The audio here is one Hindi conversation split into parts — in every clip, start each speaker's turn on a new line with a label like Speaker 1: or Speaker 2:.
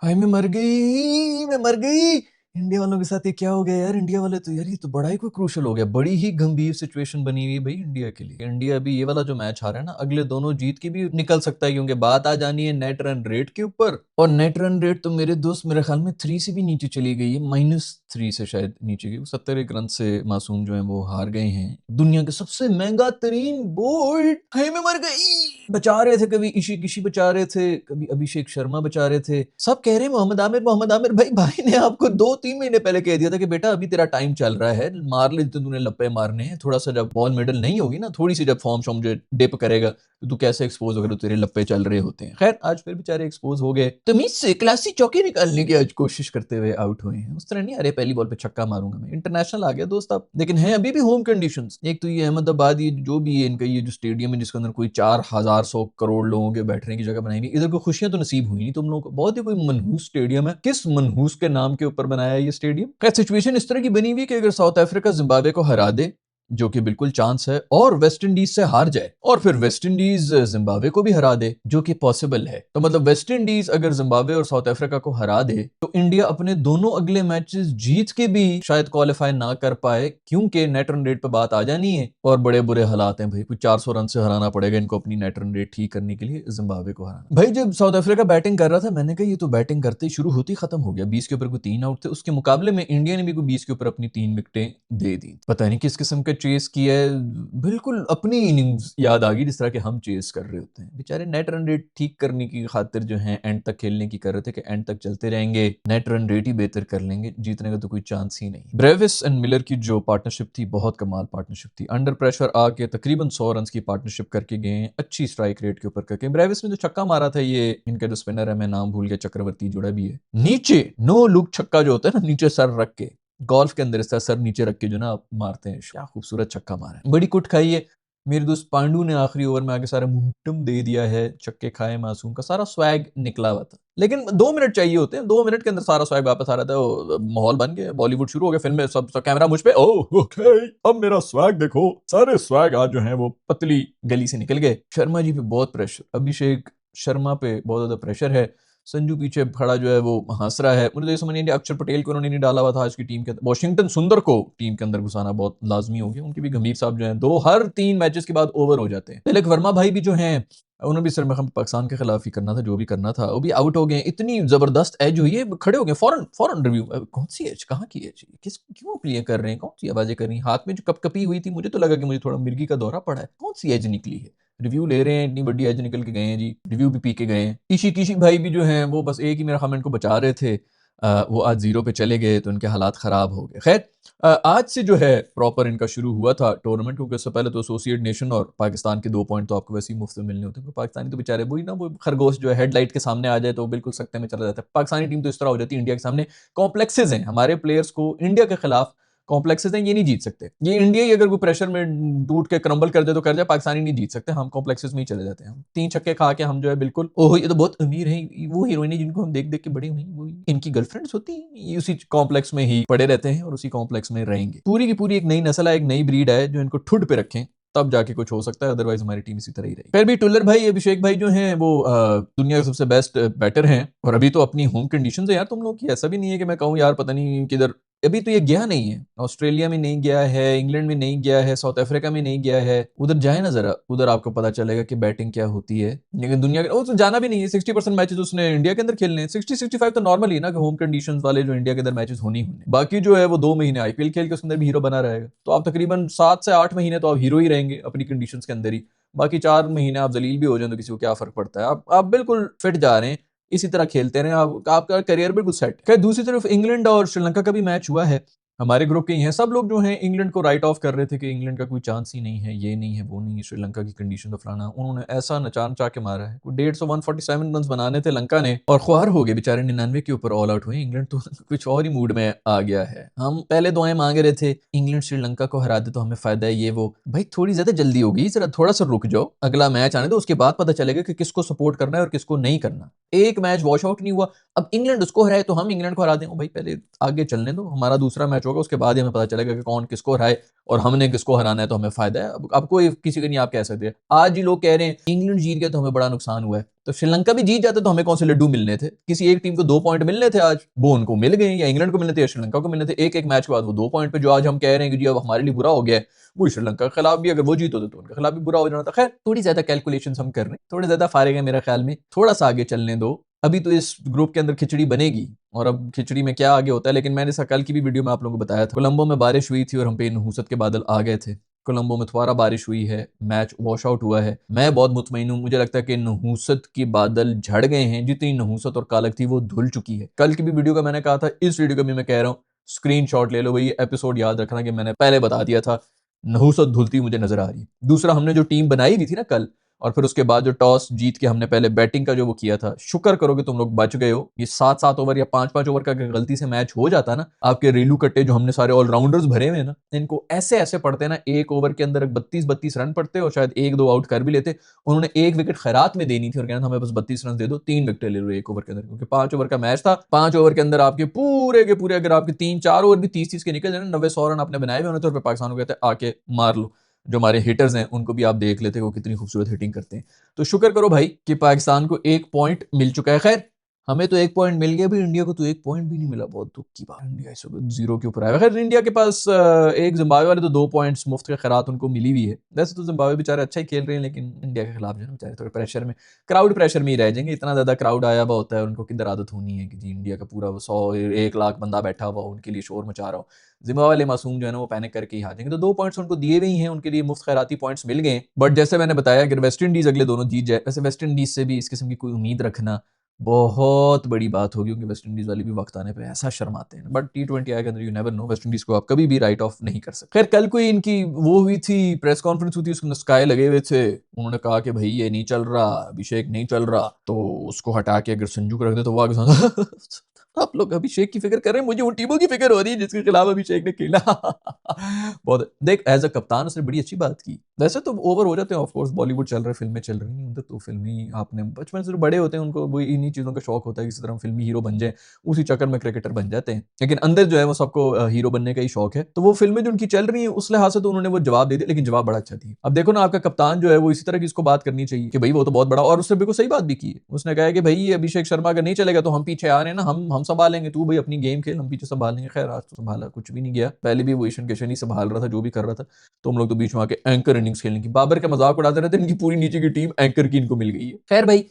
Speaker 1: हाय मैं मर गई। इंडिया वालों के साथ ये क्या हो गया यार? इंडिया वाले तो यार ये तो बड़ा ही कोई क्रूशल हो गया, बड़ी ही गंभीर सिचुएशन बनी हुई है भाई इंडिया के लिए। इंडिया अभी ये वाला जो मैच हारा है ना, अगले दोनों जीत के भी निकल सकता है, क्योंकि बात आ जानी है नेट रन रेट के ऊपर। और नेट रन रेट तो मेरे दोस्त मेरे ख्याल में 3 से भी नीचे चली गई है, -3 से शायद नीचे गई। 71 रन से मासूम जो है वो हार गए हैं दुनिया के सबसे महंगा तरीन बोल्ड। हाय मैं मर गई। बचा रहे थे, कभी ईशी किशी बचा रहे थे, कभी अभिषेक शर्मा बचा रहे थे, सब कह रहे हैं मोहम्मद आमिर। भाई ने आपको 2-3 महीने पहले कह दिया था कि बेटा अभी तेरा टाइम चल रहा है, मार ले तो तूने लप्पे मारने हैं, थोड़ा सा जब बॉल मिडल नहीं होगी ना, थोड़ी सी जब फॉर्म शॉर्म जो डिप करेगा तो तू कैसे एक्सपोज होगा, तो तेरे लप्पे चल रहे होते हैं। खैर आज फिर बेचारे एक्सपोज हो गए, तमीज से क्लासी चौके निकालने की आज कोशिश करते हुए आउट हुए हैं। उस तरह नहीं, अरे पहली बॉल पे छक्का मारूंगा मैं, इंटरनेशनल आ गया दोस्त अब, लेकिन है अभी भी होम कंडीशंस। एक तो ये अहमदाबाद, ये जो भी है इनका ये जो स्टेडियम है जिसके अंदर कोई 4,100 करोड़ लोगों के बैठने की जगह बनाई हुई, इधर को खुशियां तो नसीब हुई नहीं तुम लोगों को। बहुत ही कोई मनहूस स्टेडियम है, किस मनहूस के नाम के ऊपर बनाया है ये स्टेडियम। क्या सिचुएशन इस तरह की बनी हुई कि अगर साउथ अफ्रीका जिम्बाब्वे को हरा दे, जो कि बिल्कुल चांस है, और वेस्ट इंडीज से हार जाए, और फिर वेस्ट इंडीज जिम्बाब्वे को भी हरा दे, जो कि पॉसिबल है, तो मतलब वेस्ट इंडीज अगर जिम्बाब्वे और साउथ अफ्रीका को हरा दे तो इंडिया अपने दोनों अगले मैचेस जीत के भी शायद क्वालिफाई ना कर पाए, क्योंकि नेट रन रेट पे बात आ जानी है और बड़े बुरे हालात हैं भाई। कुछ 400 रन से हराना पड़ेगा इनको अपनी नेट रन रेट ठीक करने के लिए जिम्बाब्वे को हराना। भाई जब साउथ अफ्रीका बैटिंग कर रहा था, मैंने कहा ये तो बैटिंग करते ही शुरू होती खत्म हो गया, 20 के ऊपर कोई 3 आउट थे, उसके मुकाबले में इंडिया ने भी कोई 20 के ऊपर अपनी 3 विकेटें दे दी। पता नहीं किस किस्म का चेस किया है, बिल्कुल अपनी इनिंग्स याद आ गई जिस तरह के हम चेस कर रहे होते हैं। बेचारे नेट रन रेट ठीक करने की खातिर जो है एंड तक खेलने की कर रहे थे कि एंड तक चलते रहेंगे, नेट रन रेट ही बेहतर कर लेंगे, जीतने का तो कोई चांस ही नहीं। ब्रेविस एंड मिलर की जो पार्टनरशिप थी बहुत कमाल पार्टनरशिप थी, अंडर प्रेशर आके तकरीबन 100 रन की पार्टनरशिप करके गए, अच्छी स्ट्राइक रेट के ऊपर करके। ब्रेविस ने जो छक्का मारा था, ये इनका जो स्पिनर है मैं नाम भूल गया, चक्रवर्ती जुड़ा भी है, नीचे नो लुक छक्का जो होता है ना, नीचे सर रख के गोल्फ के अंदर इस तरह सर नीचे रख के जो ना आप मारते हैं, क्या खूबसूरत छक्का मारा है, बड़ी कुट खाई है। मेरे दोस्त पांडू ने आखिरी ओवर में आके सारा मोमेंटम दे दिया है, छक्के खाए मासूम का, सारा स्वैग निकला हुआ था। लेकिन 2 मिनट चाहिए होते हैं, 2 मिनट के अंदर सारा स्वैग वापस आ रहा था, माहौल बन गया, बॉलीवुड शुरू हो गया, फिल्म में सब कैमरा मुझ पे, ओह ओके अब मेरा स्वैग देखो, सारे स्वैग आज जो है वो पतली गली से निकल गए। शर्मा जी पे बहुत प्रेशर, अभिषेक शर्मा पे बहुत ज्यादा प्रेशर है। संजू पीछे खड़ा जो है वो हंस रहा है। मुझे तो ये समझ नहीं आ, अक्षर पटेल को उन्होंने नहीं डाला हुआ था आज की टीम के अंदर, वॉशिंगटन सुंदर को टीम के अंदर घुसाना बहुत लाजमी हो गया। उनके भी गंभीर साहब जो है दो हर 3 मैचेस के बाद ओवर हो जाते हैं। तिलक वर्मा भाई भी जो हैं उन्होंने भी सिर्फ पाकिस्तान के खिलाफ ही करना था, जो भी करना था, वो भी आउट हो गए। इतनी जबरदस्त एज हुई है, खड़े हो गए फौरन फौरन रिव्यू, कौन सी एज, कहाँ की एज, किस क्यों प्ले कर रहे हैं, कौन सी आवाजें कर रही हैं, हाथ में जो कपकपी हुई थी, मुझे तो लगा कि मुझे थोड़ा मिर्गी का दौरा पड़ा है, कौन सी एज निकली है, रिव्यू ले रहे हैं, इतनी बड़ी एज निकल के गए हैं जी, रिव्यू भी पी के गए हैं। ईशी किशी भाई भी जो हैं वो बस एक ही मेरा कमेंट को बचा रहे थे, वो आज जीरो पे चले गए तो उनके हालात खराब हो गए। खैर आज से जो है प्रॉपर इनका शुरू हुआ था टूर्नामेंट, क्योंकि उससे पहले तो एसोसिएट नेशन और पाकिस्तान के 2 पॉइंट तो आपको वैसे ही मुफ्त में मिलने होते हैं, तो पाकिस्तानी तो बेचारे वही ना, वो खरगोश जो है हेडलाइट के सामने आ जाए तो बिल्कुल सकते में चला जाता है। पाकिस्तानी टीम तो इस तरह हो जाती है इंडिया के सामने, कॉम्प्लेक्सेस हैं हमारे प्लेयर्स को, इंडिया के खिलाफ कॉम्प्लेक्सेस हैं, ये नहीं जीत सकते। ये इंडिया ही अगर कोई प्रेशर में टूट के क्रम्बल कर दे तो कर जाए, पाकिस्तानी नहीं जीत सकते, हम कॉम्प्लेक्सेस में ही चले जाते हैं। हम 3 छक्के खा के हम जो है बिल्कुल, ओह ये तो बहुत अमीर है, वो हीरोइन है जिनको हम देख देख के बड़े हुए, वो इनकी गर्लफ्रेंड्स होती हैं, उसी कॉम्प्लेक्स में ही पड़े रहते हैं और उसी कॉम्प्लेक्स में रहेंगे। पूरी की पूरी एक नई नस्ल है, एक नई ब्रीड है जो इनको ठुड पे रखें, तब जाके कुछ हो सकता है, अदरवाइज हमारी टीम इसी तरह ही रहेगी। फिर भी टुल्लर भाई अभिषेक भाई जो हैं वो दुनिया के सबसे बेस्ट बैटर हैं, और अभी तो अपनी होम कंडीशन है यार तुम लोग की, ऐसा भी नहीं है कि मैं कहूँ यार पता नहीं किधर, अभी तो ये गया नहीं है, ऑस्ट्रेलिया में नहीं गया है, इंग्लैंड में नहीं गया है, साउथ अफ्रीका में नहीं गया है, उधर जाए ना जरा, उधर आपको पता चलेगा कि बैटिंग क्या होती है। लेकिन दुनिया के वो तो जाना भी नहीं है, 60% मैचेस उसने इंडिया के अंदर खेलने हैं, 60-65 तो नॉर्मल ही ना कि होम कंडीशंस वाले जो इंडिया के अंदर मैचेस होनी होने, बाकी जो है वो 2 महीने आईपीएल खेल के उसके अंदर भी हीरो बना रहेगा, तो आप तकरीबन 7 से 8 महीने तो आप हीरो ही रहेंगे अपनी कंडीशंस के अंदर ही, बाकी 4 महीने आप जलील भी हो जाए तो किसी को क्या फर्क पड़ता है, आप बिल्कुल फिट जा रहे हैं, इसी तरह खेलते रहे, आपका करियर बिल्कुल सेट। खैर दूसरी तरफ इंग्लैंड और श्रीलंका का भी मैच हुआ है, हमारे ग्रुप के ही हैं, सब लोग जो हैं इंग्लैंड को राइट ऑफ कर रहे थे कि इंग्लैंड का कोई चांस ही नहीं है, ये नहीं है, वो नहीं है, श्रीलंका की कंडीशन तो फलाना, उन्होंने ऐसा नचान चा के मारा है, 150 147 रन बनाने थे लंका ने और ख्वार हो गए बेचारे, 99 के ऊपर ऑल आउट हुए। इंग्लैंड तो कुछ और ही मूड में आ गया है। हम पहले दुआएं मांग रहे थे इंग्लैंड श्रीलंका को हरा दे तो हमें फायदा है, ये वो, भाई थोड़ी ज्यादा जल्दी होगी, जरा थोड़ा सा रुक जाओ, अगला मैच आने दो, उसके बाद पता चलेगा कि किसको सपोर्ट करना है और किसको नहीं करना। एक मैच वॉश आउट नहीं हुआ, अब इंग्लैंड उसको हराए तो हम इंग्लैंड को हरा दें, भाई पहले आगे चलने दो, हमारा दूसरा मैच होगा, उसके बाद ही हमें पता चलेगा कि कौन किसको हराए और हमने किसको हराना है तो हमें फायदा है। अब कोई किसी को नहीं आप कह सकते। आज ही लोग कह रहे हैं इंग्लैंड जीत गया तो हमें बड़ा नुकसान हुआ है, तो श्रीलंका भी जीत जाते तो हमें कौन से लड्डू मिलने थे? किसी एक टीम को 2 पॉइंट मिलने थे आज, वो उनको मिल गए, या इंग्लैंड को मिलने थे या श्रीलंका को मिलने थे। एक एक मैच के बाद वो 2 पॉइंट पे जो आज हम कह रहे हैं कि जी अब हमारे लिए बुरा हो गया है, वो श्रीलंका के खिलाफ भी अगर वो जीतो तो उनके खिलाफ भी बुरा हो जाना था। खैर थोड़ी ज्यादा कैलकुलेशन हम कर रहे हैं, थोड़े ज्यादा फारिग है मेरे ख्याल में, थोड़ा सा आगे चलने दो। अभी तो इस ग्रुप के अंदर खिचड़ी बनेगी और अब खिचड़ी में क्या आगे होता है, लेकिन मैंने कल की भी वीडियो में आप लोगों को बताया था, कोलंबो में बारिश हुई थी और हम पे नहुसत के बादल आ गए थे। कोलंबो में दोबारा बारिश हुई है, मैच वॉश आउट हुआ है। मैं बहुत मुतमईन हूँ, मुझे लगता है कि नहुसत के बादल झड़ गए हैं, जितनी नहुसत और कालक थी वो धुल चुकी है। कल की भी वीडियो का मैंने कहा था, इस वीडियो का भी मैं कह रहा हूँ, स्क्रीनशॉट ले लो भाई, एपिसोड याद रखना कि मैंने पहले बता दिया था नहुसत धुलती मुझे नजर आ रही। दूसरा, हमने जो टीम बनाई हुई थी ना कल, और फिर उसके बाद जो टॉस जीत के हमने पहले बैटिंग का जो वो किया था, शुक्र करो कि तुम लोग बच गए हो। ये 7-7 ओवर या 5-5 ओवर का गलती से मैच हो जाता ना, आपके रेलू कट्टे जो हमने सारे ऑलराउंडर्स भरे हुए हैं ना, इनको ऐसे ऐसे पड़ते ना, एक ओवर के अंदर 32-32 रन पड़ते और शायद 1-2 आउट कर भी लेते। उन्होंने एक विकेट खैरात में देनी थी और कहना था हमें बस 32 रन दे दो, 3 विकेट ले लो एक ओवर के अंदर, क्योंकि 5 ओवर का मैच था। 5 ओवर के अंदर आपके पूरे के पूरे, अगर आपके 3-4 ओवर भी 30-30 के निकल जाए ना, 90-100 रन आपने बनाए हुए, तो पाकिस्तान को कहते हैं आके मार लो। जो हमारे हिटर्स हैं उनको भी आप देख लेते वो कितनी खूबसूरत हिटिंग करते हैं। तो शुक्र करो भाई कि पाकिस्तान को 1 पॉइंट मिल चुका है। खैर हमें तो 1 पॉइंट मिल गया, भी इंडिया को तो 1 पॉइंट भी नहीं मिला, बहुत दुख की बात। इंडिया इस वक्त 0 के ऊपर आया। खैर इंडिया के पास एक जिम्बाब्वे वाले तो 2 पॉइंट्स मुफ्त के खैरात उनको मिली हुई है। वैसे तो जिम्बाब्वे बेचारे अच्छा ही खेल रहे हैं, लेकिन इंडिया के खिलाफ जो है बेचारे थोड़े प्रेशर में, क्राउड प्रेशर में ही रह जाएंगे। इतना ज्यादा क्राउड आया हुआ होता है, उनको किधर आदत होनी है कि जी इंडिया का पूरा 100-1 लाख बंदा बैठा हुआ उनके लिए शोर मचा रहा हो। जिम्बाब्वे वाले मासूम जो है ना वो पैनिक करके ही हारेंगे। तो 2 पॉइंट्स उनको दिए हुए हैं, उनके लिए मुफ्त खैराती पॉइंट्स मिल गए। बट जैसे मैंने बताया कि वेस्ट इंडीज अगले दोनों जीत जाए, वैसे वेस्ट इंडीज से भी इस किस्म की कोई उम्मीद रखना बहुत बड़ी बात होगी, क्योंकि वेस्ट इंडीज वाले भी वक्त आने पे ऐसा शर्माते हैं। बट T20 आए के अंदर you never know, West Indies को आप कभी भी राइट ऑफ नहीं कर सकते। खैर कल कोई इनकी वो हुई थी, प्रेस कॉन्फ्रेंस हुई थी, उसमें स्काई लगे हुए थे। उन्होंने कहा कि भाई ये नहीं चल रहा, अभिषेक नहीं चल रहा, तो उसको हटा के अगर संजू को रख दे तो वो आगे आप लोग अभिषेक की फिक्र कर रहे हैं, मुझे उन टीमों की फिक्र हो रही है जिसके खिलाफ अभिषेक ने खेला। बहुत देख, एज अ कप्तान उसने बड़ी अच्छी बात की। वैसे तो ओवर हो जाते हैं, ऑफ कोर्स बॉलीवुड चल रहा है, फिल्में चल रही हैं उधर, तो फिल्मी आपने बचपन से जो बड़े होते हैं उनको वो इन्हीं चीज़ों का शौक होता है, किसी तरह फिल्मी हीरो बन जाए, उसी चक्कर में क्रिकेटर बन जाते हैं। लेकिन अंदर जो है वो सबको हीरो बनने का ही शौक है। तो वो फिल्में जो उनकी चल रही है उस लिहाज से तो उन्होंने वो जवाब दे दिया, लेकिन जवाब बड़ा अच्छा थी। अब देखो ना, आपका कप्तान जो है वो इसी तरह की इसको बात करनी चाहिए कि भाई वो तो बहुत बड़ा, और उसने बिल्कुल सही बात भी की है। उसने कहा कि भाई ये अभिषेक शर्मा अगर नहीं चलेगा तो हम पीछे आ रहे हैं ना, हम संभालेंगे, तू भाई अपनी गेम खेल, हम पीछे संभालेंगे। खैर आज तो संभाला कुछ भी नहीं गया, पहले भी वो ईशान किशन ही संभाल रहा था जो भी कर रहा था, तो हम लोग तो बीच में आके एंकर इनिंग्स खेलने की बाबर का मजाक उड़ाते रहते, इनकी पूरी नीचे की टीम एंकर की इनको मिल गई है। खैर भाई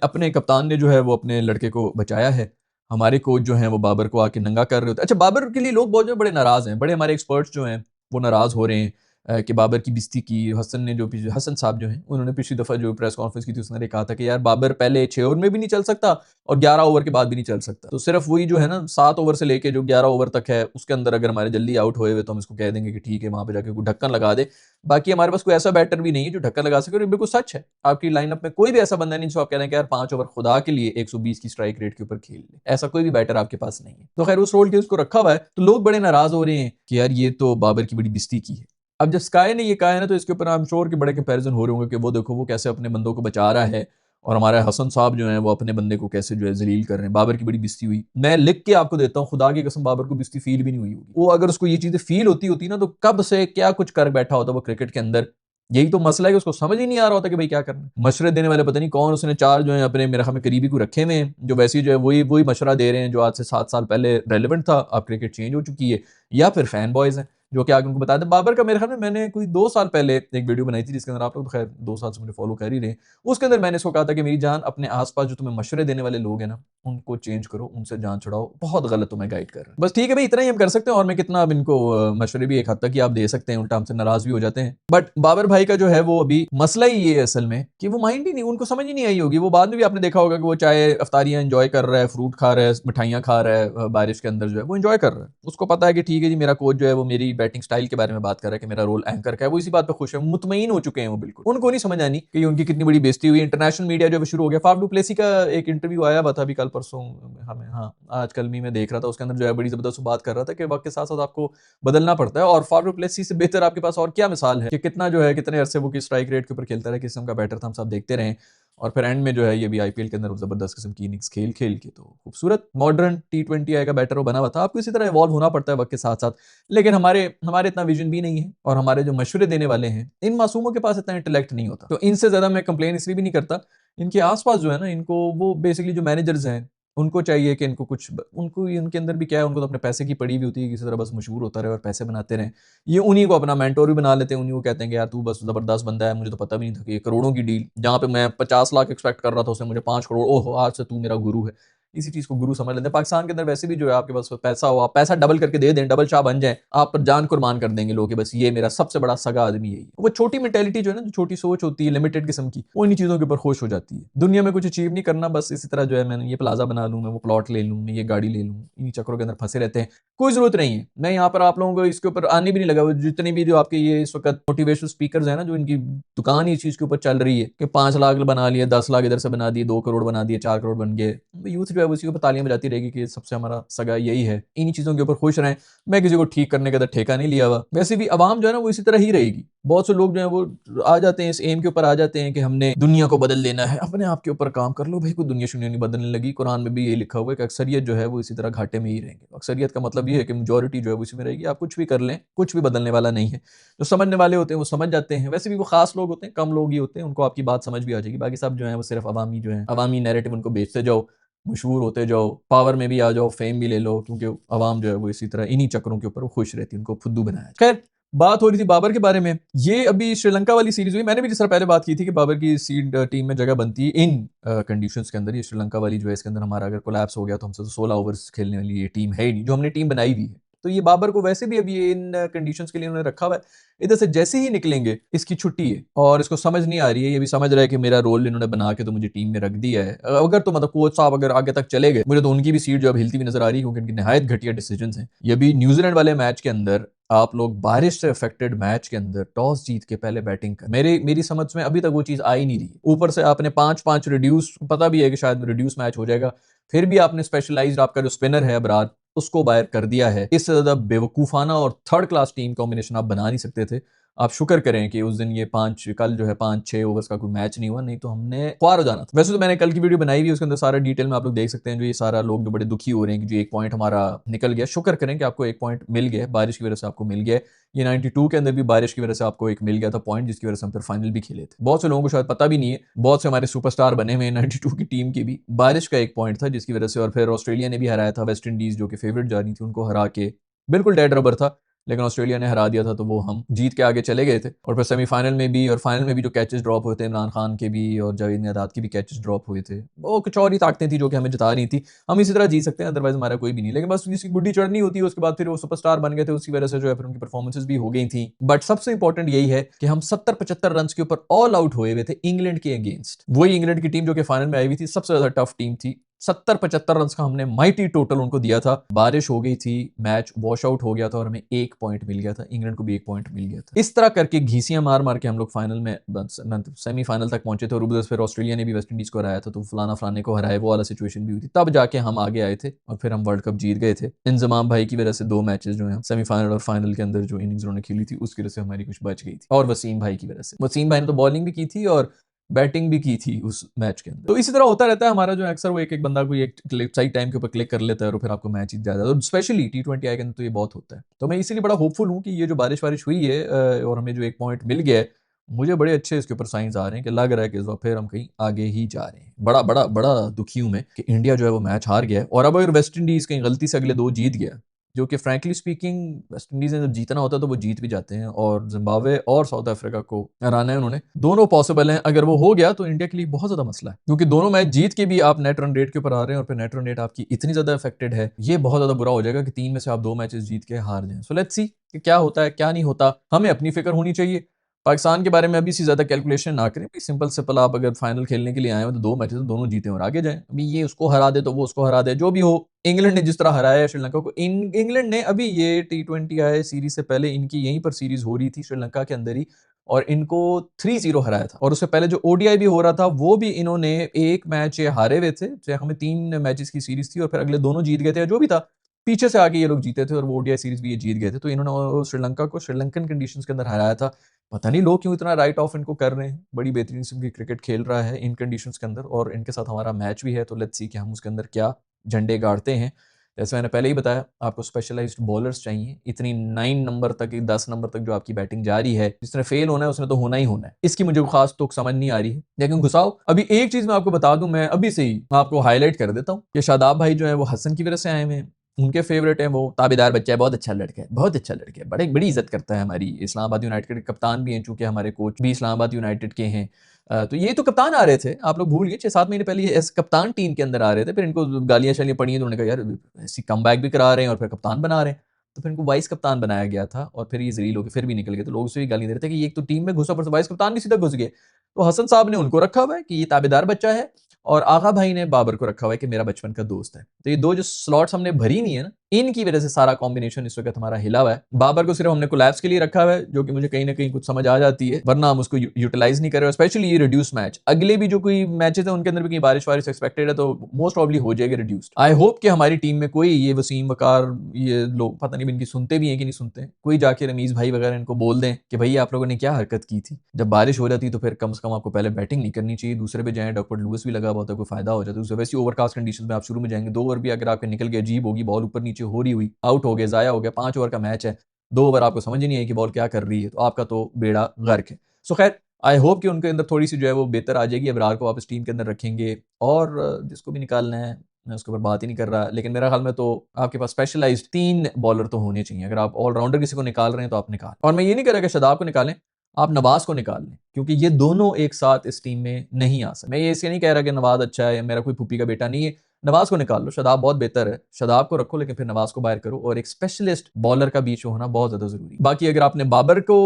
Speaker 1: अपने कप्तान ने जो है वो अपने लड़के को बचाया है। हमारे कोच जो हैं वो बाबर को आके नंगा कर रहे होते हैं। अच्छा, बाबर के लिए लोग बहुत जो बड़े नाराज हैं, बड़े हमारे एक्सपर्ट्स जो हैं वो नाराज हो रहे हैं कि बाबर की बेइज्जती की। हसन ने जो हसन साहब जो हैं उन्होंने पिछली दफा जो प्रेस कॉन्फ्रेंस की थी उसने कहा था कि यार बाबर पहले 6 ओवर में भी नहीं चल सकता और 11 ओवर के बाद भी नहीं चल सकता। तो सिर्फ वही जो है ना 7 ओवर से लेके जो 11 ओवर तक है उसके अंदर अगर हमारे जल्दी आउट हुए हुए तो हम इसको कह देंगे कि ठीक है वहां पे जाके कोई ढक्कन लगा दे। बाकी हमारे पास कोई ऐसा बैटर भी नहीं है जो ढक्कन लगा सके, और ये बिल्कुल सच है। आपकी लाइनअप में कोई भी ऐसा बंदा नहीं जो आप कह रहे हैं कि यार 5 ओवर खुदा के लिए 120 की स्ट्राइक रेट के ऊपर खेल ले, ऐसा कोई भी बैटर आपके पास नहीं है। तो खैर उस रोल के उसको रखा हुआ है, तो लोग बड़े नाराज हो रहे हैं कि यार ये तो बाबर की बड़ी बेइज्जती की है। अब जब स्काई ने ये कहा है ना, तो इसके ऊपर आई एम श्योर कि बड़े कंपैरिजन हो रहे होंगे कि वो देखो वो कैसे अपने बंदों को बचा रहा है, और हमारे हसन साहब जो हैं वो अपने बंदे को कैसे जो है जलील कर रहे हैं। बाबर की बड़ी बेइज्जती हुई, मैं लिख के आपको देता हूँ, खुदा की कसम बाबर को बेइज्जती फील भी नहीं हुई होगी। वो अगर उसको ये चीजें फील होती होती ना, तो कब से क्या कुछ कर बैठा होता वो क्रिकेट के अंदर। यही तो मसला है कि उसको समझ ही नहीं आ रहा होता कि भाई क्या करना है। मशवरे देने वाले पता नहीं कौन, उसने 4 जो है अपने मेरे ख्याल में करीबी को रखे हुए हैं, जो वैसे ही जो है वही वही मशवरा दे रहे हैं जो आज से 7 साल पहले रेलिवेंट था। अब क्रिकेट चेंज हो चुकी है, या फिर फैन बॉयज हैं जो कि आगे उनको बता दें। बाबर का मेरे ख्याल में मैंने कोई 2 साल पहले एक वीडियो बनाई थी जिसके अंदर आप लोग तो खैर 2 साल से मुझे फॉलो कर ही रहे हैं। उसके अंदर मैंने इसको कहा था कि मेरी जान, अपने आसपास जो तुम्हें मशवरे देने वाले लोग हैं ना उनको चेंज करो, उनसे जान छुड़ाओ, बहुत गलत तुम्हें गाइड कर रहे हैं। बस ठीक है भाई, इतना ही हम कर सकते हैं, और मैं कितना अब इनको मशवरे भी एक हद तक ही आप दे सकते हैं, उल्टा हमसे नाराज भी हो जाते हैं। बट बाबर भाई का जो है वो अभी मसला ही ये है असल में कि वो माइंड ही नहीं, उनको समझ ही नहीं आई होगी। वो बाद में भी आपने देखा होगा कि वो चाहे अफ्तारियां एंजॉय कर रहा है, फ्रूट खा रहा है, मिठाइयां खा रहा है, बारिश के अंदर जो है वो एंजॉय कर रहा है। उसको पता है कि ठीक है जी मेरा कोच जो है वो मेरी बैटिंग स्टाइल के बारे में बात कर रहा है कि मेरा रोल एंकर का है, वो इसी बात पे खुश है, मुतमईन हो चुके हैं वो बिल्कुल। उनको नहीं समझ आनी कि उनकी कितनी बड़ी बेइज्जती हुई। इंटरनेशनल मीडिया जो शुरू हो गया, फाफ डू प्लेसी का एक इंटरव्यू आया हुआ था अभी कल परसों हमें, हाँ आज कल मैं देख रहा था, उसके अंदर जो है बड़ी जबरदस्त बात कर रहा था कि वक्त के साथ साथ आपको बदलना पड़ता है, और फाफ डू प्लेसी से बेहतर आपके पास और क्या मिसाल है कि कितना जो है कितने अरसे वो की स्ट्राइक रेट के ऊपर खेलता रहे, किस किस्म का बैटर था, हम सब देखते रहे। और फिर एंड में जो है ये भी आईपीएल के अंदर जबरदस्त किस्म की इनिंग्स खेल खेल के तो खूबसूरत मॉडर्न T20 का बैटर बना हुआ था। आपको इसी तरह इवॉल्व होना पड़ता है वक्त के साथ साथ, लेकिन हमारे हमारे इतना विजन भी नहीं है और हमारे जो मशवरे देने वाले हैं इन मासूमों के पास इतना इंटेलेक्ट नहीं होता। तो इनसे ज्यादा मैं कंप्लेन इसलिए भी नहीं करता, इनके आसपास जो है ना, इनको वो बेसिकली जो मैनेजर्स हैं उनको चाहिए कि इनको कुछ उनको इनके अंदर भी क्या है, उनको तो अपने पैसे की पड़ी भी होती है, किसी तरह बस मशहूर होता रहे और पैसे बनाते रहे। ये उन्हीं को अपना मेंटोर भी बना लेते हैं, उन्हीं को कहते हैं कि यार तू बस जबरदस्त बंदा है, मुझे तो पता भी नहीं था कि ये करोड़ों की डील, जहां पे मैं 50 लाख एक्सपेक्ट कर रहा था उसने मुझे 5 करोड़, ओहो आज से तू मेरा गुरु है। इसी चीज को गुरु समझ लेते हैं। पाकिस्तान के अंदर वैसे भी जो है आपके पास पैसा हो, आप पैसा डबल करके दे दें, डबल शाह बन जाए, आप पर जान कुर्बान कर देंगे लोग कि बस ये मेरा सबसे बड़ा सगा आदमी यही है। वो छोटी मेंटेलिटी जो है ना, जो छोटी सोच होती है लिमिटेड किस्म की, वो इन चीजों के ऊपर खुश हो जाती है। दुनिया में कुछ अचीव नहीं करना, बस इसी तरह जो है मैंने ये प्लाजा बना लूं, मैं वो प्लॉट ले लूं, मैं ये गाड़ी ले लूं, इन्हीं चक्करों के अंदर फंसे रहते हैं। कोई जरूरत नहीं है। मैं यहाँ पर आप लोगों को इसके ऊपर आने भी नहीं लगा। जितने भी जो आपके ये इस वक्त मोटिवेशनल स्पीकर्स हैं ना, जो इनकी दुकान ही इस चीज के ऊपर चल रही है कि 5 लाख बना लिए, 10 लाख इधर से बना दिए, 2 करोड़ बना दिए, 4 करोड़ बन गए, यूथ जो है उसी को तालियां बजाती रहेगी कि सबसे हमारा सगा यही है। इन्हीं चीजों के ऊपर खुश रहें। मैं किसी को ठीक करने का ठेका नहीं लिया हुआ। वैसे भी आवाम जो है ना वो इसी तरह ही रहेगी। बहुत से लोग जो है वो आ जाते हैं, इस एम के ऊपर आ जाते हैं कि हमने दुनिया को बदल देना है। अपने आप के ऊपर काम कर लो भाई, कोई दुनिया शुनिया नहीं बदलने लगी। कुरान में भी यही लिखा हुआ है कि अक्सरियत जो है वो इसी तरह घाटे में ही रहेंगे। अक्सरियत का मतलब ये है कि मेजोरिटी जो है वो इसी में रहेगी। आप कुछ भी कर लें, कुछ भी बदलने वाला नहीं है। जो समझने वाले होते हैं वो समझ जाते हैं। वैसे भी वो खास लोग होते हैं, कम लोग ही होते हैं, उनको आपकी बात समझ भी आ जाएगी। बाकी सब जो है वो सिर्फ अवामी जो है, अवामी नैरेटिव उनको बेचते जाओ, मशहूर होते जाओ, पावर में भी आ जाओ, फेम भी ले लो, क्योंकि आवाम जो है वो इसी तरह इन्हीं चक्करों के ऊपर वो खुश रहती है, उनको फुद्दू बनाया। खैर, बात हो रही थी बाबर के बारे में। ये अभी श्रीलंका वाली सीरीज हुई, मैंने भी जिस तरह पहले बात की थी कि बाबर की सीड टीम में जगह बनती है इन कंडीशंस के अंदर। ये श्रीलंका वाली जो है इसके अंदर हमारा अगर कोलैप्स हो गया तो हमसे तो 16 ओवर्स खेलने वाली ये टीम है ही नहीं, जो हमने टीम बनाई हुई है। तो ये बाबर को वैसे भी अभी इन कंडीशंस के लिए उन्होंने रखा हुआ है। इधर से जैसे ही निकलेंगे, इसकी छुट्टी है और इसको समझ नहीं आ रही है, ये भी समझ रहा है कि मेरा रोल इन्होंने बना के तो मुझे टीम में रख दिया है। अगर तो मतलब कोच साहब अगर आगे तक चले गए, मुझे तो उनकी भी सीट जो अब हिलती हुई नजर आ रही है, क्योंकि इनकी नहायत घटिया डिसीजन हैं। ये भी न्यूजीलैंड वाले मैच के अंदर आप लोग बारिश से अफेक्टेड मैच के अंदर टॉस जीत के पहले बैटिंग कर, मेरी समझ में अभी तक वो चीज आई नहीं रही। ऊपर से आपने 5-5 रिड्यूस, पता भी है कि शायद रिड्यूस मैच हो जाएगा, फिर भी आपने स्पेशलाइज्ड आपका जो स्पिनर है अबरार उसको बाहर कर दिया है। इससे ज्यादा बेवकूफाना और थर्ड क्लास टीम कॉम्बिनेशन आप बना नहीं सकते थे। आप शुक्र करें कि उस दिन ये कल जो है 5-6 ओवर्स का कोई मैच नहीं हुआ, नहीं तो हमने ख्वार हो जाना था। वैसे तो मैंने कल की वीडियो बनाई हुई है, उसके अंदर सारा डिटेल में आप लोग देख सकते हैं। जो ये सारा लोग जो बड़े दुखी हो रहे हैं कि जो एक पॉइंट हमारा निकल गया, शुक्र करें कि आपको एक पॉइंट मिल गया, बारिश की वजह से आपको मिल गया। ये 92 के अंदर भी बारिश की वजह से आपको एक मिल गया था पॉइंट, जिसकी वजह से हम फिर फाइनल भी खेले थे। बहुत से लोगों को शायद पता भी नहीं है, बहुत से हमारे सुपरस्टार बने हुए 92 की टीम की भी बारिश का एक पॉइंट था जिसकी वजह से। और फिर ऑस्ट्रेलिया ने भी हराया था वेस्ट इंडीज, जो कि फेवरेट जा रही थी, उनको हरा के बिल्कुल डेड रबर था, लेकिन ऑस्ट्रेलिया ने हरा दिया था, तो वो हम जीत के आगे चले गए थे। और फिर सेमीफाइनल में भी और फाइनल में भी जो कैचेस ड्रॉप हुए थे, इमरान खान के भी और जावेद मियादाद के भी कैचेस ड्रॉप हुए थे, वो कुछ और ही ताकतें थी जो कि हमें जिता रही थी। हम इसी तरह जीत सकते हैं, अदरवाइज हमारा कोई भी नहीं। लेकिन बस जिसकी गुड्डी चढ़नी होती है उसके बाद फिर वो सुपरस्टार बन गए थे, उसकी वजह से जो है फिर उनकी परफॉर्मेंसेज भी हो गई थी। बट सबसे इंपॉर्टेंट यही है कि हम 70-75 रन के ऊपर ऑल आउट हुए हुए थे इंग्लैंड के अगेंस्ट। वही इंग्लैंड की टीम जो कि फाइनल में आई हुई थी, सबसे ज्यादा टफ टीम थी। 70-75 रन का हमने माइटी टोटल उनको दिया था। बारिश हो गई थी, मैच वॉश आउट हो गया था और हमें एक पॉइंट मिल गया था, इंग्लैंड को भी एक पॉइंट मिल गया था। इस तरह करके घीसियां मार मार के हम लोग फाइनल में सेमीफाइनल तक पहुंचे थे। और उधर फिर ऑस्ट्रेलिया ने भी वेस्ट इंडीज को हराया था, तो फलाना फलाने को हराया, वो वाला सिचुएशन भी हुई थी। तब जाके हम आगे आए थे और फिर हम वर्ल्ड कप जीत गए थे। इंजमाम भाई की वजह से 2 मैचेस जो है सेमीफाइनल और फाइनल के अंदर जो इनिंग्स उन्होंने खेली थी उसकी वजह से हमारी कुछ बच गई थी। और वसीम भाई की वजह से, वसीम भाई ने तो बॉलिंग भी की थी और बैटिंग भी की थी उस मैच के अंदर। तो इसी तरह होता रहता है हमारा, जो अक्सर वो एक बंदा कोई एक सही टाइम के ऊपर क्लिक कर लेता है और फिर आपको मैच जीत जाता है। तो स्पेशली T20 के अंदर तो ये बहुत होता है। तो मैं इसीलिए बड़ा होपफुल हूँ कि ये जो बारिश हुई है और हमें जो एक पॉइंट मिल गया है, मुझे बड़े अच्छे इसके ऊपर साइंस आ रहे हैं कि लग रहा है कि इस बार फिर हम कहीं आगे ही जा रहे हैं। बड़ा बड़ा बड़ा दुखी हूं मैं कि इंडिया जो है वो मैच हार गया है। और अब अगर वेस्ट इंडीज कहीं गलती से अगले 2 जीत गया, जो कि फ्रैंकली स्पीकिंग वेस्ट इंडीज ने जब जीतना होता है तो वो जीत भी जाते हैं, और जिम्बाब्वे और साउथ अफ्रीका को हराना है उन्होंने, दोनों पॉसिबल हैं। अगर वो हो गया तो इंडिया के लिए बहुत ज्यादा मसला है, क्योंकि दोनों मैच जीत के भी आप नेट रन रेट के ऊपर आ रहे हैं और फिर नेट रन रेट आपकी इतनी ज्यादा अफेक्टेड है, ये बहुत ज्यादा बुरा हो जाएगा कि 3 में से आप 2 मैचेस जीत के हार जाएं। सो लेट्स सी कि क्या होता है क्या नहीं होता। हमें अपनी फिक्र होनी चाहिए, पाकिस्तान के बारे में अभी से ज्यादा कैलकुलेशन ना करें। सिंपल सिंपल आप अगर फाइनल खेलने के लिए आए हो तो 2 मैचेस तो दोनों जीते और आगे जाएं। अभी ये उसको हरा दे तो वो उसको हरा दे, जो भी हो। इंग्लैंड ने जिस तरह हराया है श्रीलंका को, इंग्लैंड ने अभी ये T20 आए सीरीज से पहले इनकी यहीं पर सीरीज हो रही थी श्रीलंका के अंदर ही, और इनको 3-0 हराया था। और उससे पहले जो ODI भी हो रहा था वो भी इन्होंने एक मैच हारे हुए थे, चाहे हमें 3 मैचेस की सीरीज थी और फिर अगले दोनों जीत गए थे, जो भी था पीछे से आके ये लोग जीते थे और वो ओडीआई सीरीज भी ये जीत गए थे। तो इन्होंने श्रीलंका को श्रीलंकन कंडीशंस के अंदर हराया था। पता नहीं लोग क्यों इतना राइट ऑफ इनको कर रहे हैं, बड़ी बेहतरीन किस्म की क्रिकेट खेल रहा है इन कंडीशंस के अंदर, और इनके साथ हमारा मैच भी है, तो लेट्स सी कि हम उसके अंदर क्या झंडे गाड़ते हैं। जैसे मैंने पहले ही बताया, आपको स्पेशलाइज्ड बॉलर्स चाहिए। इतनी 9 नंबर तक, 10 नंबर तक जो आपकी बैटिंग जा रही है, जिसने फेल होना है उसने तो होना ही होना है। इसकी मुझे खास तो समझ नहीं आ रही है, लेकिन घुसाओ। अभी एक चीज मैं आपको बता दूं, मैं अभी से ही आपको हाईलाइट कर देता हूं कि शादाब भाई जो है वो हसन की वजह से आए हुए हैं। उनके फेवरेट है, वो ताबेदार बच्चा है, बहुत अच्छा लड़का है, बहुत अच्छा लड़का है, बड़ी इज्जत करता है हमारी। इस्लामाबाद यूनाइटेड के कप्तान भी हैं, चूंकि हमारे कोच भी इस्लामाबाद यूनाइटेड के हैं। तो ये तो कप्तान आ रहे थे, आप लोग भूल गए, 6-7 महीने पहले ये एस कप्तान टीम के अंदर आ रहे थे, फिर इनको गालियां शालियां पड़ी हैं, तो उन्होंने कहा यार ऐसी कम बैक भी करा रहे हैं और फिर कप्तान बना रहे हैं। तो फिर इनको वाइस कप्तान बनाया गया था, और फिर ये जलील होकर फिर भी निकल गए। तो लोग उसे भी गाली दे रहे थे कि ये एक तो टीम में घुसा, पर वाइस कप्तान भी सीधा घुस गए। तो हसन साहब ने उनको रखा हुआ है कि ये ताबेदार बच्चा है, और आगा भाई ने बाबर को रखा हुआ है कि मेरा बचपन का दोस्त है। तो ये दो जो स्लॉट्स हमने भरी नहीं है ना, इनकी वजह से सारा कॉम्बिनेशन इस वक्त हमारा हिला हुआ है। बाबर को सिर्फ हमने कोलैप्स के लिए रखा हुआ है, जो कि मुझे कहीं ना कहीं कुछ समझ आ जाती है, वरना हम उसको यूटिलाइज नहीं कर रहे। स्पेशली ये रिड्यूस मैच, अगले भी जो कोई मैचेस है उनके अंदर भी कहीं बारिश वारिश एक्सपेक्टेड है, तो मोस्ट प्रॉब्ली हो जाएगी रिड्यूस्ड। आई होप कि हमारी टीम में कोई ये वसीम वकार, ये लोग पता नहीं इनकी सुनते भी हैं कि नहीं सुनते हैं, कोई जाके रमीज भाई वगैरह इनको बोल दें कि भैया आप लोगों ने क्या हरकत की थी। जब बारिश हो जाती तो फिर कम से कम आपको पहले बैटिंग नहीं करनी चाहिए, दूसरे पे जाएं, डॉक्टर लुइस भी लगा हुआ होता है, कोई फायदा हो जाता है। वैसे ओवरकास्ट कंडीशन में आप शुरू में जाएंगे, 2 ओवर भी अगर आपके निकल गए, अजीब होगी, बॉल ऊपर नीचे हो रही हुई, आउट हो गए, जाया हो गया, 5 ओवर का मैच है, 2 ओवर आपको समझ ही नहीं आई कि बॉल क्या कर रही है, तो आपका तो बेड़ा गर्क है। सो खैर, आई होप कि उनके अंदर थोड़ी सी जो है वो बेहतर आ जाएगी। अबरार को वापस टीम के अंदर रखेंगे, और जिसको भी निकालना है मैं उसके ऊपर बात ही नहीं कर रहा, लेकिन मेरा ख्याल में तो आपके पास स्पेशलाइज्ड 3 बॉलर तो होने चाहिए। अगर आप ऑलराउंडर किसी को निकाल रहे हैं तो आप निकाल, और मैं ये नहीं कह रहा कि शदाब को निकालें, आप नवाज को निकाल लें, क्योंकि ये दोनों एक साथ इस टीम में नहीं आ सकते। मैं ये इसलिए नहीं कह रहा कि नवाज अच्छा है या मेरा कोई पुप्पी का बेटा नहीं है, नवाज को निकाल लो, शदाब बहुत बेहतर है, शदाब को रखो, लेकिन फिर नवाज को बाहर करो, और एक स्पेशलिस्ट बॉलर का बीच में होना बहुत ज्यादा जरूरी है। बाकी अगर आपने बाबर को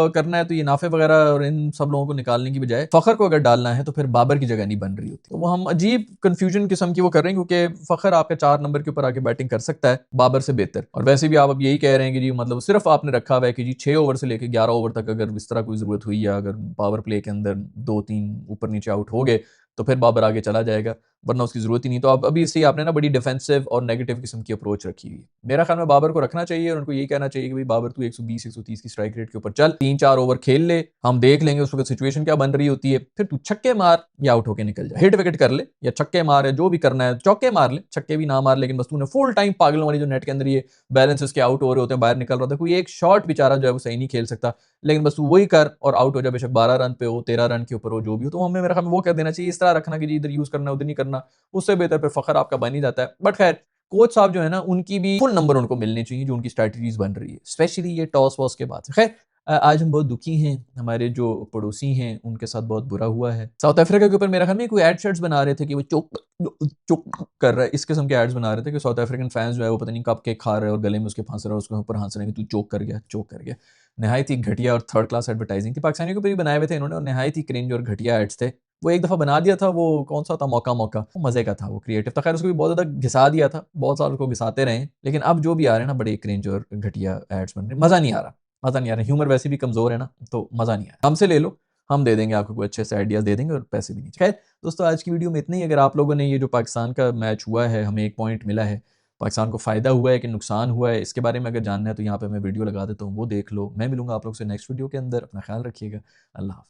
Speaker 1: करना है, तो ये नाफे वगैरह और इन सब लोगों को निकालने की बजाय फखर को अगर डालना है, तो फिर बाबर की जगह नहीं बन रही होती। तो वो हम अजीब कंफ्यूजन किस्म की वो कर रहे हैं, क्योंकि फखर आपके 4 नंबर के ऊपर आके बैटिंग कर सकता है बाबर से बेहतर। और वैसे भी आप अब यही कह रहे हैं कि जी मतलब सिर्फ आपने रखा हुआ है कि जी 6 ओवर से लेकर 11 ओवर तक अगर इस तरह कोई जरूरत हुई, या अगर पावर प्ले के अंदर 2-3 ऊपर नीचे आउट हो गए, तो फिर बाबर आगे चला जाएगा, वरना उसकी जरूरत ही नहीं। तो अब अभी इससे आपने ना बड़ी डिफेंसिव और नेगेटिव किस्म की अप्रोच रखी हुई है। मेरा ख्याल में बाबर को रखना चाहिए, और उनको यही कहना चाहिए कि भाई बाबर तू 120-130 की स्ट्राइक रेट के ऊपर चल, 3-4 ओवर खेल ले, हम देख लेंगे उस वक्त सिचुएशन क्या बन रही होती है, फिर तू छक्के मार या आउट होकर निकल जा, हिट विकेट कर ले या छक्के मार, या जो भी करना है, चौके मार ले, छक्के भी ना मार, लेकिन बस तूने फुल टाइम पागलों वाली जो नेट के अंदर ये बैलेंसेस के आउट हो रहे होते हैं, बाहर निकल रहा था, कोई एक शॉट बेचारा जो है वो सही नहीं खेल सकता, लेकिन बस तू वही कर और आउट हो जा, बेशक 12 रन पे हो, 13 रन के ऊपर हो, जो भी हो। तो हमें मेरा ख्याल में वो कर देना चाहिए, इस तरह रखना कि जी इधर यूज करना उधर नहीं करना, उससे बेहतर फिर फखर आपका बन ही जाता है। बट खैर, कोच साहब जो है ना, उनकी भी फुल नंबर उनको मिलने चाहिए, जो उनकी स्ट्रैटेजीज बन रही है, स्पेशली ये टॉस वॉस के बाद। खैर, आज हम बहुत दुखी हैं, हमारे जो पड़ोसी हैं उनके साथ बहुत बुरा हुआ है। साउथ अफ्रीका के ऊपर मेरा ख्याल में कोई एड शर्ट्स बना रहे थे कि वो चोक चोक कर रहा है, इस किस्म के एड्स बना रहे थे कि साउथ अफ्रीकन फैंस जो है वो पता नहीं कब के खा रहे हैं और गले में उसके फंस रहे हैं, उसके ऊपर हंस रहे हैं कि तू चोक कर गया, चोक कर गया। नहायत ही घटिया और थर्ड क्लास एडवर्टाइजिंग थी, पाकिस्तानियों के ऊपर भी बनाए हुए थे इन्होंने, और नहायत ही क्रिंज और घटिया एड्स थे। वो एक दफा बना दिया था, वो कौन सा था, मौका मौका, वो मजे का था, वो क्रिएटिव था। खैर उसको भी बहुत ज्यादा घिसा दिया था, बहुत साल उसको घिसाते रहे, लेकिन अब जो भी आ रहे हैं ना, बड़े क्रिंज और घटिया एड्स बन रहे, मजा नहीं आ रहा, मजा नहीं आ रहा। ह्यूमर वैसे भी कमजोर है ना, तो मजा नहीं आ रहा। हमसे ले लो, हम दे देंगे आपको कोई अच्छे से आइडियाज दे देंगे, और पैसे भी नहीं। खैर दोस्तों, आज की वीडियो में इतना ही। अगर आप लोगों ने ये जो पाकिस्तान का मैच हुआ है, हमें 1 पॉइंट मिला है, पाकिस्तान को फायदा हुआ है कि नुकसान हुआ है, इसके बारे में अगर जानना है तो यहाँ पे मैं वीडियो लगा देता हूँ, वो देख लो। मैं मिलूंगा आप लोग से नेक्स्ट वीडियो के अंदर। अपना ख्याल रखिएगा। अल्लाह हाफ़िज़।